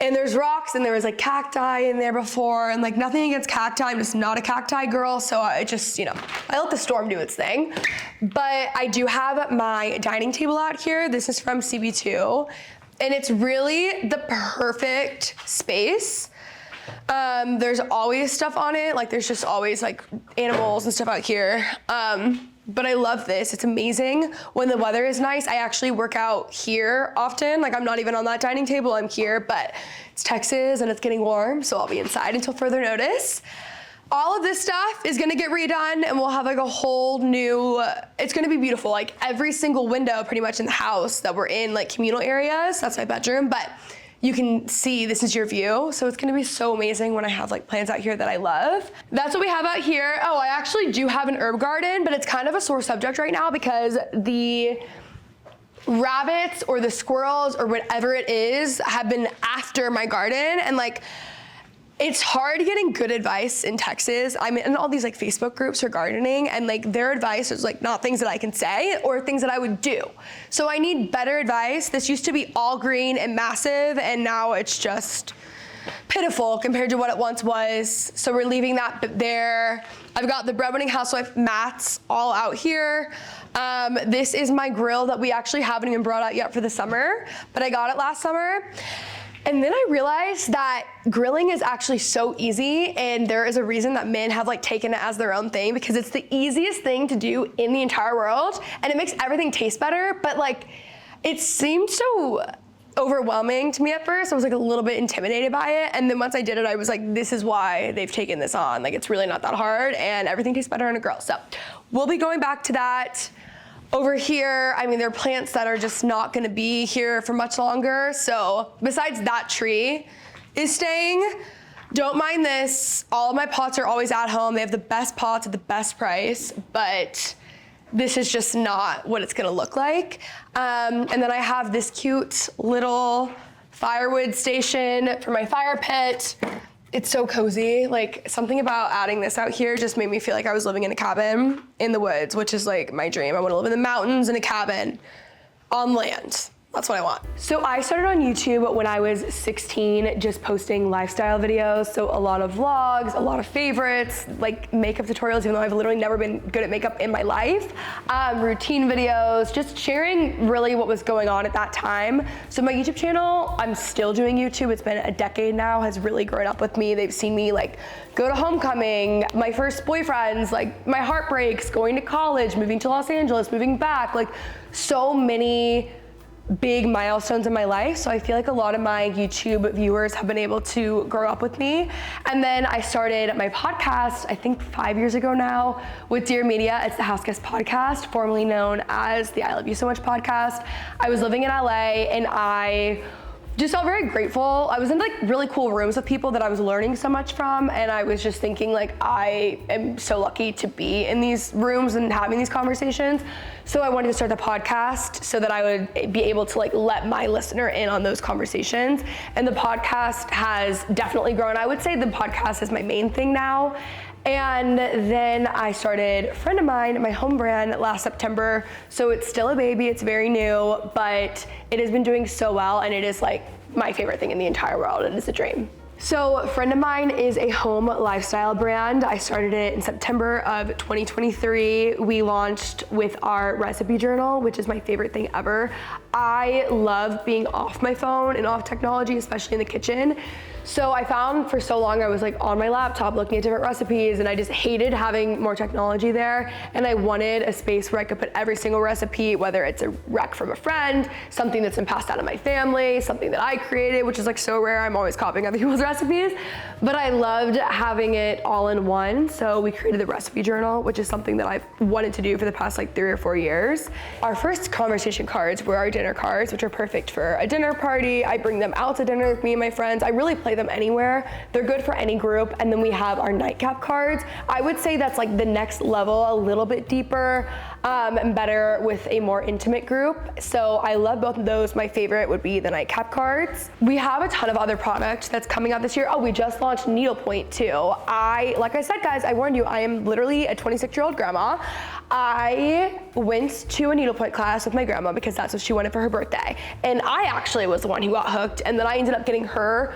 And there's rocks, and there was like cacti in there before, and like nothing against cacti. I'm just not a cacti girl, so I just, I let the storm do its thing. But I do have my dining table out here. This is from CB2, and it's really the perfect space. There's always stuff on it. Like, there's just always like animals and stuff out here. But I love this. It's amazing. When the weather is nice, I actually work out here often. Like, I'm not even on that dining table, I'm here, but it's Texas and it's getting warm, so I'll be inside until further notice. All of this stuff is gonna get redone, and we'll have like a whole new, it's gonna be beautiful. Like, every single window pretty much in the house that we're in, like communal areas, that's my bedroom, but you can see this is your view. So it's gonna be so amazing when I have like plants out here that I love. That's what we have out here. Oh, I actually do have an herb garden, but it's kind of a sore subject right now because the rabbits or the squirrels or whatever it is have been after my garden, and like, it's hard getting good advice in Texas. I'm in all these like Facebook groups for gardening, and like their advice is like not things that I can say or things that I would do. So I need better advice. This used to be all green and massive, and now it's just pitiful compared to what it once was. So we're leaving that there. I've got the breadwinning housewife mats all out here. This is my grill that we actually haven't even brought out yet for the summer, but I got it last summer. And then I realized that grilling is actually so easy, and there is a reason that men have like taken it as their own thing, because it's the easiest thing to do in the entire world, and it makes everything taste better. But like, it seemed so overwhelming to me at first. I was like a little bit intimidated by it, and then once I did it, I was like, this is why they've taken this on. Like, it's really not that hard, and everything tastes better on a grill. So we'll be going back to that. Over here, I mean, there are plants that are just not gonna be here for much longer. So besides that tree is staying, don't mind this. All of my pots are always at home. They have the best pots at the best price, but this is just not what it's gonna look like. And then I have this cute little firewood station for my fire pit. It's so cozy. Like, something about adding this out here just made me feel like I was living in a cabin in the woods, which is like my dream. I want to live in the mountains in a cabin on land. That's what I want. So I started on YouTube when I was 16, just posting lifestyle videos. So a lot of vlogs, a lot of favorites, like makeup tutorials, even though I've literally never been good at makeup in my life. Routine videos, just sharing really what was going on at that time. So my YouTube channel, I'm still doing YouTube. It's been a decade now, has really grown up with me. They've seen me like go to homecoming, my first boyfriends, like my heartbreaks, going to college, moving to Los Angeles, moving back, like so many big milestones in my life. So I feel like a lot of my YouTube viewers have been able to grow up with me. And then I started my podcast, I think 5 years ago now, with Dear Media. It's the House Guest Podcast, formerly known as the I Love You So Much podcast. I was living in LA, and I just felt very grateful. I was in like really cool rooms with people that I was learning so much from, and I was just thinking like, I am so lucky to be in these rooms and having these conversations. So I wanted to start the podcast so that I would be able to like let my listener in on those conversations. And the podcast has definitely grown. I would say the podcast is my main thing now. And then I started a friend of mine, my home brand, last September. So it's still a baby, it's very new, but it has been doing so well, and it is like my favorite thing in the entire world. It is a dream. So a friend of mine is a home lifestyle brand. I started it in September of 2023. We launched with our recipe journal, which is my favorite thing ever. I love being off my phone and off technology, especially in the kitchen. So I found for so long I was like on my laptop looking at different recipes, and I just hated having more technology there. And I wanted a space where I could put every single recipe, whether it's a rec from a friend, something that's been passed down to my family, something that I created, which is like so rare. I'm always copying other people's recipes, but I loved having it all in one. So we created the recipe journal, which is something that I've wanted to do for the past like 3 or 4 years. Our first conversation cards were our dinner cards, which are perfect for a dinner party. I bring them out to dinner with me and my friends. I really play them anywhere. They're good for any group. And then we have our nightcap cards. I would say that's like the next level, a little bit deeper and better with a more intimate group. So I love both of those. My favorite would be the nightcap cards. We have a ton of other product that's coming out this year. Oh, we just launched needlepoint too. Like I said, guys, I warned you, I am literally a 26-year-old grandma. I went to a needlepoint class with my grandma because that's what she wanted for her birthday. And I actually was the one who got hooked, and then I ended up getting her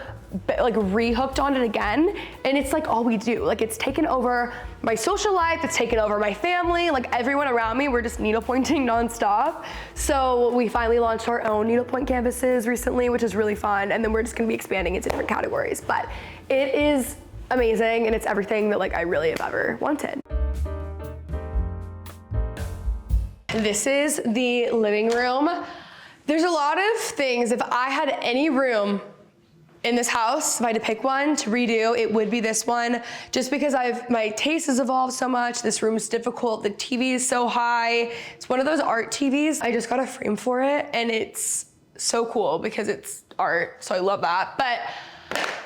like re-hooked on it again, and it's like all we do. Like, it's taken over my social life, it's taken over my family, like everyone around me, we're just needlepointing nonstop. So we finally launched our own needlepoint canvases recently, which is really fun, and then we're just gonna be expanding into different categories. But it is amazing, and it's everything that like I really have ever wanted. This is the living room. There's a lot of things. If I had any room in this house, if I had to pick one to redo, it would be this one, just because my taste has evolved so much. This room is difficult. The TV is so high. It's one of those art TVs. I just got a frame for it, and it's so cool because it's art, so I love that. But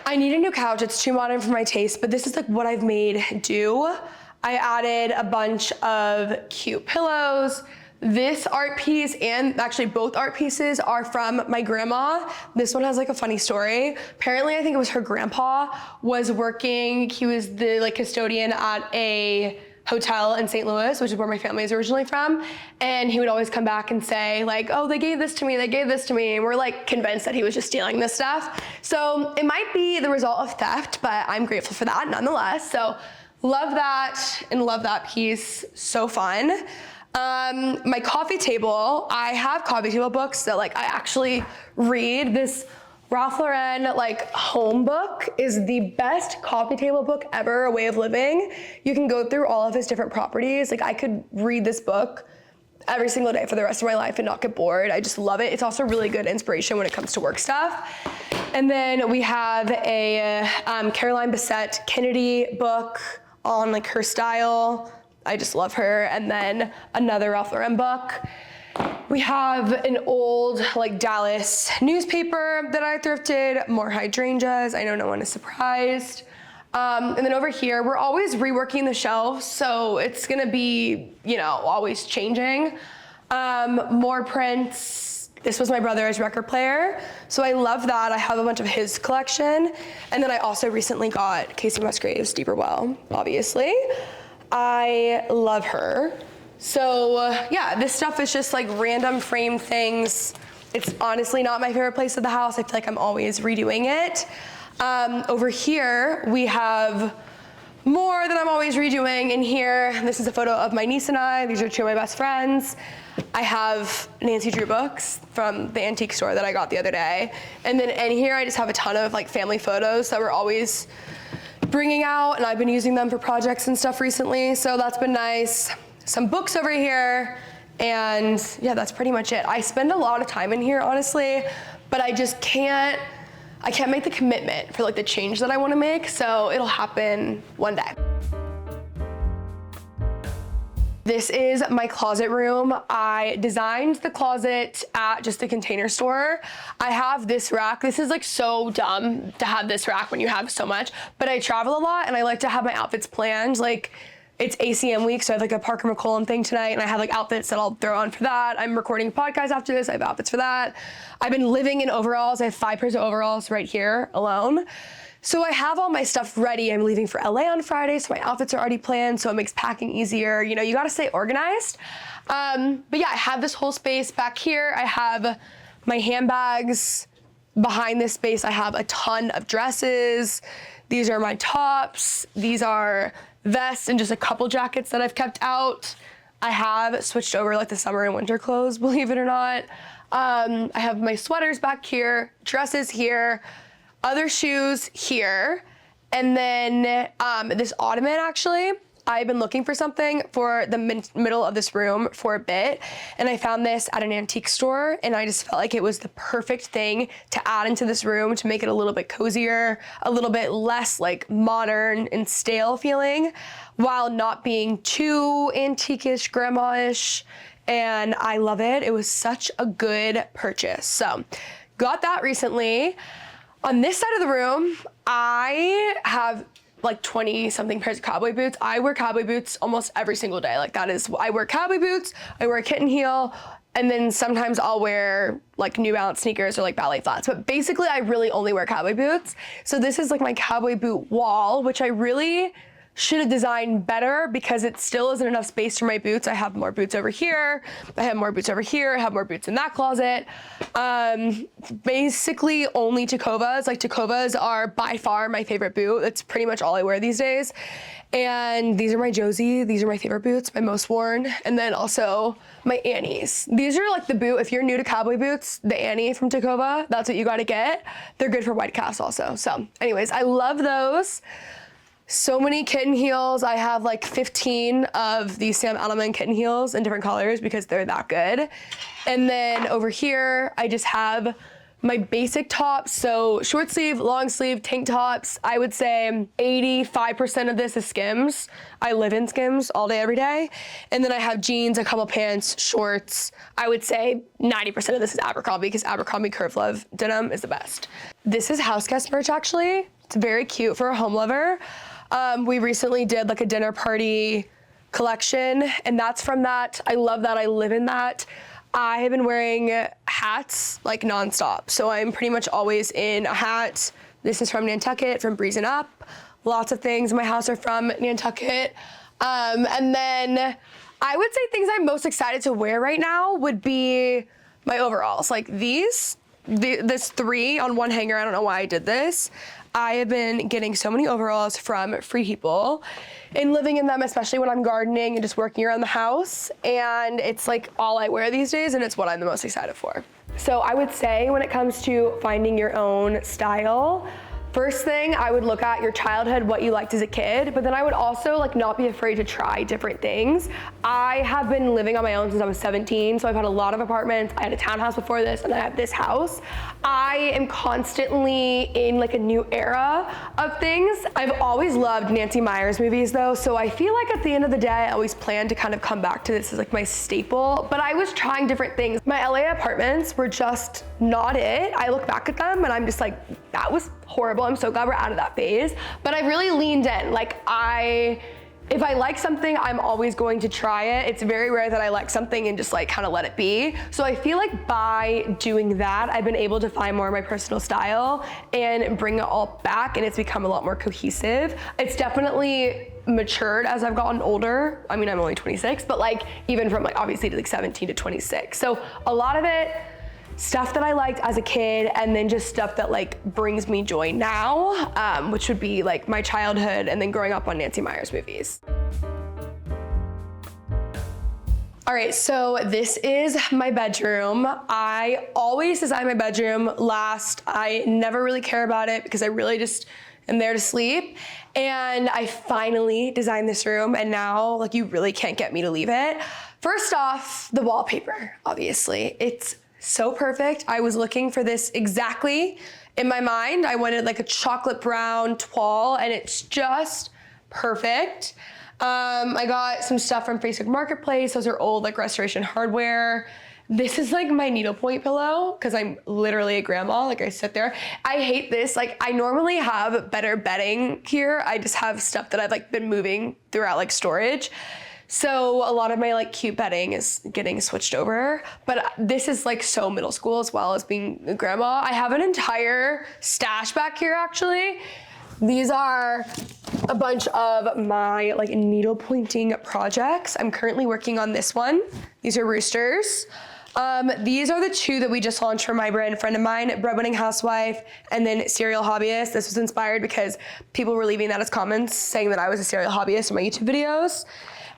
I need a new couch. It's too modern for my taste, but this is like what I've made do. I added a bunch of cute pillows. This art piece, and actually both art pieces, are from my grandma. This one has like a funny story. Apparently, I think it was her grandpa was working, he was the like custodian at a hotel in St. Louis, which is where my family is originally from. And he would always come back and say like, oh, they gave this to me, they gave this to me. And we're like convinced that he was just stealing this stuff. So it might be the result of theft, but I'm grateful for that nonetheless. So love that and love that piece, so fun. My coffee table, I have coffee table books that like I actually read. This Ralph Lauren like home book is the best coffee table book ever, A Way of Living. You can go through all of his different properties. Like I could read this book every single day for the rest of my life and not get bored. I just love it. It's also really good inspiration when it comes to work stuff. And then we have a Caroline Bessette Kennedy book on like her style. I just love her. And then another Ralph Lauren book. We have an old like Dallas newspaper that I thrifted, more hydrangeas. I know no one is surprised. And then over here, we're always reworking the shelves, so it's gonna be, you know, always changing. More prints. This was my brother's record player, so I love that. I have a bunch of his collection. And then I also recently got Casey Musgrave's Deeper Well, obviously. I love her. So yeah, this stuff is just like random frame things. It's honestly not my favorite place of the house. I feel like I'm always redoing it. Over here, we have more that I'm always redoing in here. This is a photo of my niece and I. These are two of my best friends. I have Nancy Drew books from the antique store that I got the other day. And then in here, I just have a ton of like family photos that we're always bringing out, and I've been using them for projects and stuff recently, so that's been nice. Some books over here, and yeah, that's pretty much it. I spend a lot of time in here, honestly, but I just can't make the commitment for like the change that I want to make, so it'll happen one day. This is my closet room. I designed the closet at just the Container Store. I have this rack. This is like so dumb to have this rack when you have so much, but I travel a lot and I like to have my outfits planned. Like it's ACM week, so I have like a Parker McCollum thing tonight, and I have like outfits that I'll throw on for that. I'm recording a podcast after this. I have outfits for that. I've been living in overalls. I have 5 pairs of overalls right here alone. So I have all my stuff ready. I'm leaving for LA on Friday, so my outfits are already planned, so it makes packing easier. You know, you gotta stay organized. But yeah, I have this whole space back here. I have my handbags. Behind this space, I have a ton of dresses. These are my tops. These are vests and just a couple jackets that I've kept out. I have switched over like the summer and winter clothes, believe it or not. I have my sweaters back here, dresses here, other shoes here, and then this ottoman, actually. I've been looking for something for the middle of this room for a bit, and I found this at an antique store, and I just felt like it was the perfect thing to add into this room to make it a little bit cozier, a little bit less like modern and stale feeling, while not being too antique-ish, grandma-ish, and I love it. It was such a good purchase. So, got that recently. On this side of the room, I have like 20 something pairs of cowboy boots. I wear cowboy boots almost every single day. Like I wear cowboy boots, I wear a kitten heel, and then sometimes I'll wear like New Balance sneakers or like ballet flats. But basically I really only wear cowboy boots. So this is like my cowboy boot wall, which I really should have designed better because it still isn't enough space for my boots. I have more boots over here. I have more boots over here. I have more boots in that closet. Basically only Tecovas. Like Tecovas are by far my favorite boot. That's pretty much all I wear these days. And these are my Josie. These are my favorite boots, my most worn. And then also my Annies. These are like the boot, if you're new to cowboy boots, the Annie from Tecova, that's what you gotta get. They're good for white calves also. So anyways, I love those. So many kitten heels. I have like 15 of these Sam Edelman kitten heels in different colors because they're that good. And then over here, I just have My basic tops, so short sleeve, long sleeve, tank tops, I would say 85% of this is Skims. I live in Skims all day, every day. And then I have jeans, a couple pants, shorts. I would say 90% of this is Abercrombie because Abercrombie Curve Love denim is the best. This is house guest merch actually. It's very cute for a home lover. We recently did like a dinner party collection and that's from that. I love that, I live in that. I have been wearing hats like nonstop. So I'm pretty much always in a hat. This is from Nantucket, from Breezing Up. Lots of things in my house are from Nantucket. And then I would say things I'm most excited to wear right now would be my overalls. Like this 3 on one hanger, I don't know why I did this. I have been getting so many overalls from Free People and living in them, especially when I'm gardening and just working around the house. And it's like all I wear these days and it's what I'm the most excited for. So I would say when it comes to finding your own style, first thing, I would look at your childhood, what you liked as a kid, but then I would also like not be afraid to try different things. I have been living on my own since I was 17, so I've had a lot of apartments. I had a townhouse before this, and I have this house. I am constantly in like a new era of things. I've always loved Nancy Meyers movies though, so I feel like at the end of the day, I always plan to kind of come back to this as like my staple, but I was trying different things. My LA apartments were just not it. I look back at them and I'm just like, that was horrible. I'm so glad we're out of that phase. But I really leaned in. Like if I like something, I'm always going to try it. It's very rare that I like something and just like kind of let it be. So I feel like by doing that, I've been able to find more of my personal style and bring it all back, and it's become a lot more cohesive. It's definitely matured as I've gotten older. I mean, I'm only 26, but like even from like obviously like 17 to 26. So a lot of it, stuff that I liked as a kid, and then just stuff that like brings me joy now, which would be like my childhood and then growing up on Nancy Meyers movies. All right, so this is my bedroom. I always design my bedroom last. I never really care about it because I really just am there to sleep. And I finally designed this room, and now like you really can't get me to leave it. First off, the wallpaper, obviously. It's so perfect. I was looking for this exactly in my mind. I wanted like a chocolate brown toile, and it's just perfect. I got some stuff from Facebook Marketplace. Those are old like restoration hardware. This is like my needlepoint pillow because I'm literally a grandma. Like I sit there. I hate this. Like I normally have better bedding here. I just have stuff that I've like been moving throughout like storage. So a lot of my like cute bedding is getting switched over, but this is like so middle school as well as being a grandma. I have an entire stash back here actually. These are a bunch of my like needle pointing projects. I'm currently working on this one. These are roosters. These are the 2 that we just launched for my brand friend of mine, Breadwinning Housewife, and then Serial Hobbyist. This was inspired because people were leaving that as comments saying that I was a serial hobbyist in my YouTube videos.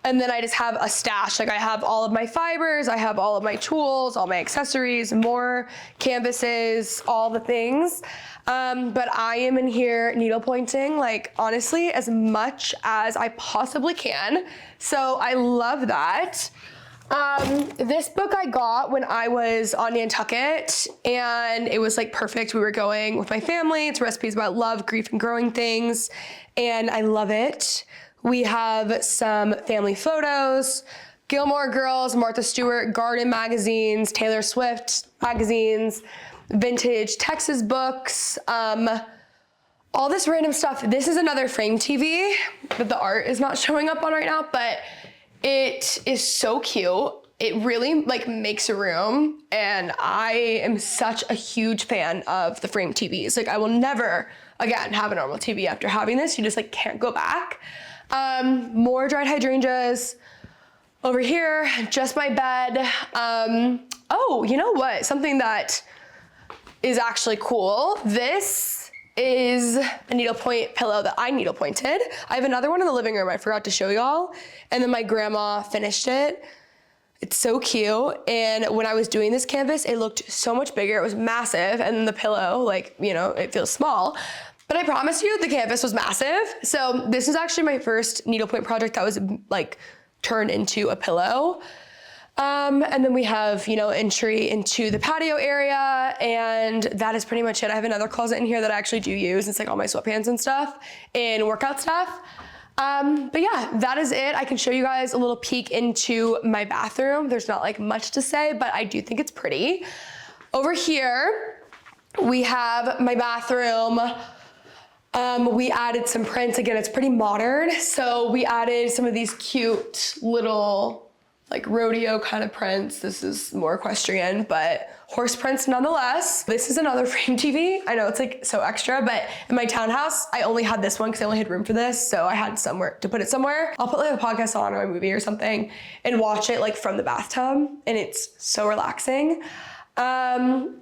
And then I just have a stash. Like I have all of my fibers, I have all of my tools, all my accessories, more canvases, all the things. But I am in here needle pointing, like honestly, as much as I possibly can. So I love that. This book I got when I was on Nantucket, and it was like perfect. We were going with my family. It's recipes about love, grief, and growing things. And I love it. We have some family photos, Gilmore Girls, Martha Stewart, garden magazines, Taylor Swift magazines, vintage Texas books, all this random stuff. This is another frame TV that the art is not showing up on right now, but it is so cute. It really like makes a room, and I am such a huge fan of the frame TVs. Like I will never again have a normal TV after having this. You just like can't go back. More dried hydrangeas. Over here, just my bed. Oh, you know what? Something that is actually cool. This is a needlepoint pillow that I needle pointed. I have another one in the living room I forgot to show y'all. And then my grandma finished it. It's so cute. And when I was doing this canvas, it looked so much bigger. It was massive. And the pillow, like, you know, it feels small. But I promise you the canvas was massive. So this is actually my first needlepoint project that was like turned into a pillow. And then we have, entry into the patio area, and that is pretty much it. I have another closet in here that I actually do use. It's like all my sweatpants and stuff and workout stuff. But yeah, that is it. I can show you guys a little peek into my bathroom. There's not like much to say, but I do think it's pretty. Over here, we have my bathroom. We added some prints. Again, it's pretty modern. So we added some of these cute little like rodeo kind of prints. This is more equestrian, but horse prints nonetheless. This is another frame TV. I know it's like so extra, but in my townhouse, I only had this one because I only had room for this. So I had somewhere to put it somewhere. I'll put like a podcast on or a movie or something and watch it like from the bathtub. And it's so relaxing. And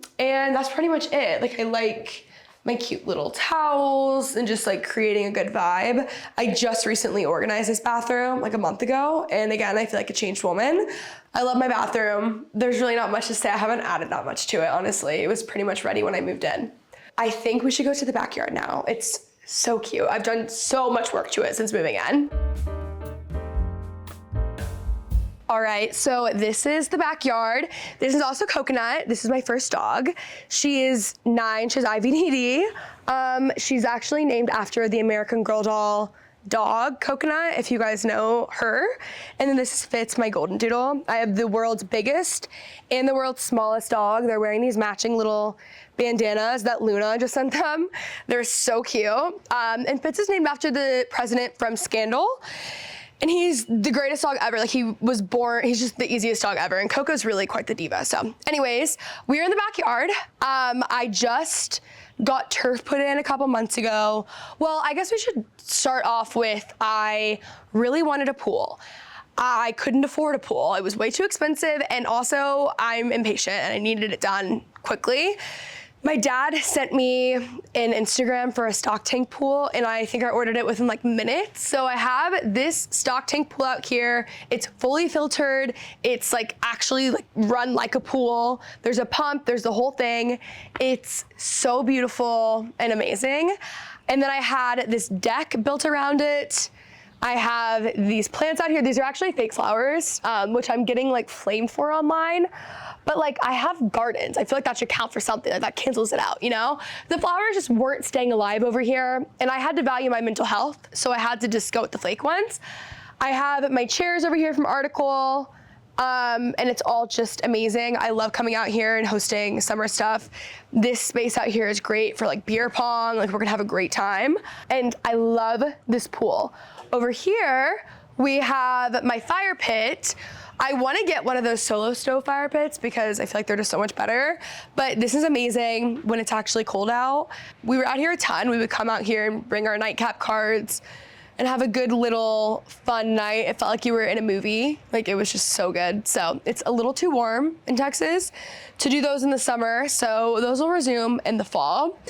that's pretty much it. Like I like my cute little towels and just like creating a good vibe. I just recently organized this bathroom like a month ago. And again, I feel like a changed woman. I love my bathroom. There's really not much to say. I haven't added that much to it, honestly. It was pretty much ready when I moved in. I think we should go to the backyard now. It's so cute. I've done so much work to it since moving in. All right, so this is the backyard. This is also Coconut. This is my first dog. She is 9, she has IVD. She's actually named after the American Girl doll dog, Coconut, if you guys know her. And then this is Fitz, my golden doodle. I have the world's biggest and the world's smallest dog. They're wearing these matching little bandanas that Luna just sent them. They're so cute. And Fitz is named after the president from Scandal. And he's the greatest dog ever. Like he was born, he's just the easiest dog ever. And Coco's really quite the diva. So anyways, we're in the backyard. I just got turf put in a couple months ago. Well, I guess we should start off with, I really wanted a pool. I couldn't afford a pool. It was way too expensive. And also I'm impatient and I needed it done quickly. My dad sent me an Instagram for a stock tank pool, and I think I ordered it within like minutes. So I have this stock tank pool out here. It's fully filtered. It's like actually like run like a pool. There's a pump, there's the whole thing. It's so beautiful and amazing. And then I had this deck built around it. I have these plants out here. These are actually fake flowers, which I'm getting like flamed for online. But like I have gardens. I feel like that should count for something. Like that cancels it out, The flowers just weren't staying alive over here. And I had to value my mental health. So I had to just go with the fake ones. I have my chairs over here from Article. And it's all just amazing. I love coming out here and hosting summer stuff. This space out here is great for like beer pong. Like we're gonna have a great time. And I love this pool. Over here, we have my fire pit. I want to get one of those solo stove fire pits because I feel like they're just so much better. But this is amazing when it's actually cold out. We were out here a ton. We would come out here and bring our nightcap cards and have a good little fun night. It felt like you were in a movie. Like it was just so good. So it's a little too warm in Texas to do those in the summer. So those will resume in the fall.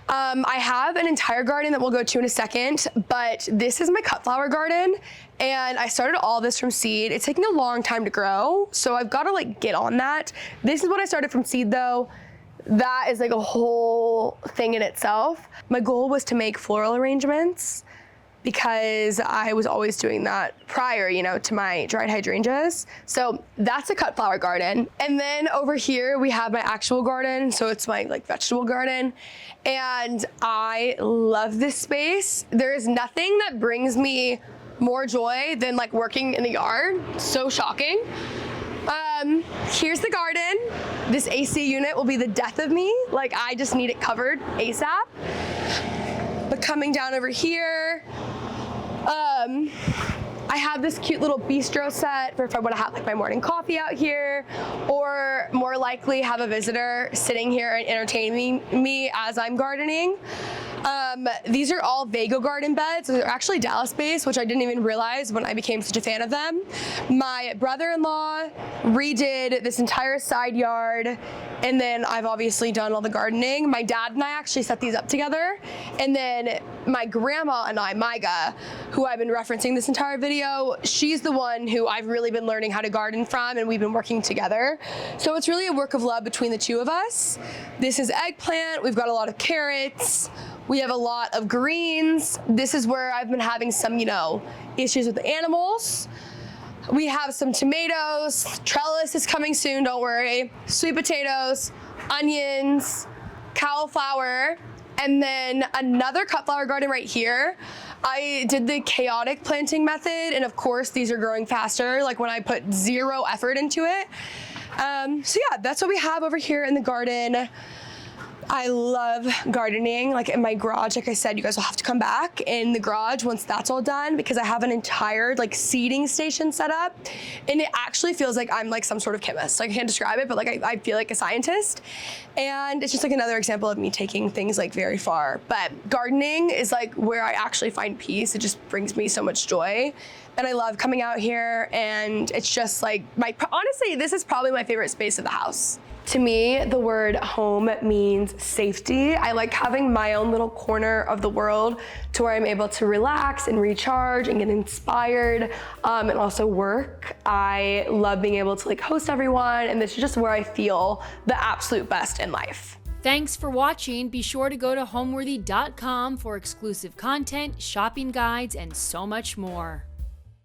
I have an entire garden that we'll go to in a second, but this is my cut flower garden. And I started all this from seed. It's taking a long time to grow, so I've got to like get on that. This is what I started from seed though. That is like a whole thing in itself. My goal was to make floral arrangements because I was always doing that prior, to my dried hydrangeas. So that's a cut flower garden. And then over here we have my actual garden. So it's my like vegetable garden. And I love this space. There is nothing that brings me more joy than like working in the yard. So shocking. Here's the garden. This AC unit will be the death of me. Like I just need it covered ASAP. But coming down over here, I have this cute little bistro set for if I want to have like my morning coffee out here, or more likely have a visitor sitting here and entertaining me as I'm gardening. These are all Vago garden beds. They're actually Dallas based, which I didn't even realize when I became such a fan of them. My brother-in-law redid this entire side yard, and then I've obviously done all the gardening. My dad and I actually set these up together, and then my grandma and I, Maiga, who I've been referencing this entire video, she's the one who I've really been learning how to garden from, and we've been working together. So it's really a work of love between the two of us. This is eggplant. We've got a lot of carrots. We have a lot of greens. This is where I've been having some, issues with the animals. We have some tomatoes, trellis is coming soon, don't worry. Sweet potatoes, onions, cauliflower, and then another cut flower garden right here. I did the chaotic planting method, and of course these are growing faster, like when I put zero effort into it. So yeah, that's what we have over here in the garden. I love gardening, like in my garage. Like I said, you guys will have to come back in the garage once that's all done, because I have an entire like seeding station set up, and it actually feels like I'm like some sort of chemist. Like I can't describe it, but like I feel like a scientist, and it's just like another example of me taking things like very far. But gardening is like where I actually find peace. It just brings me so much joy, and I love coming out here, and it's just like honestly, this is probably my favorite space of the house. To me, the word home means safety. I like having my own little corner of the world to where I'm able to relax and recharge and get inspired, and also work. I love being able to like host everyone, and this is just where I feel the absolute best in life. Thanks for watching. Be sure to go to homeworthy.com for exclusive content, shopping guides, and so much more.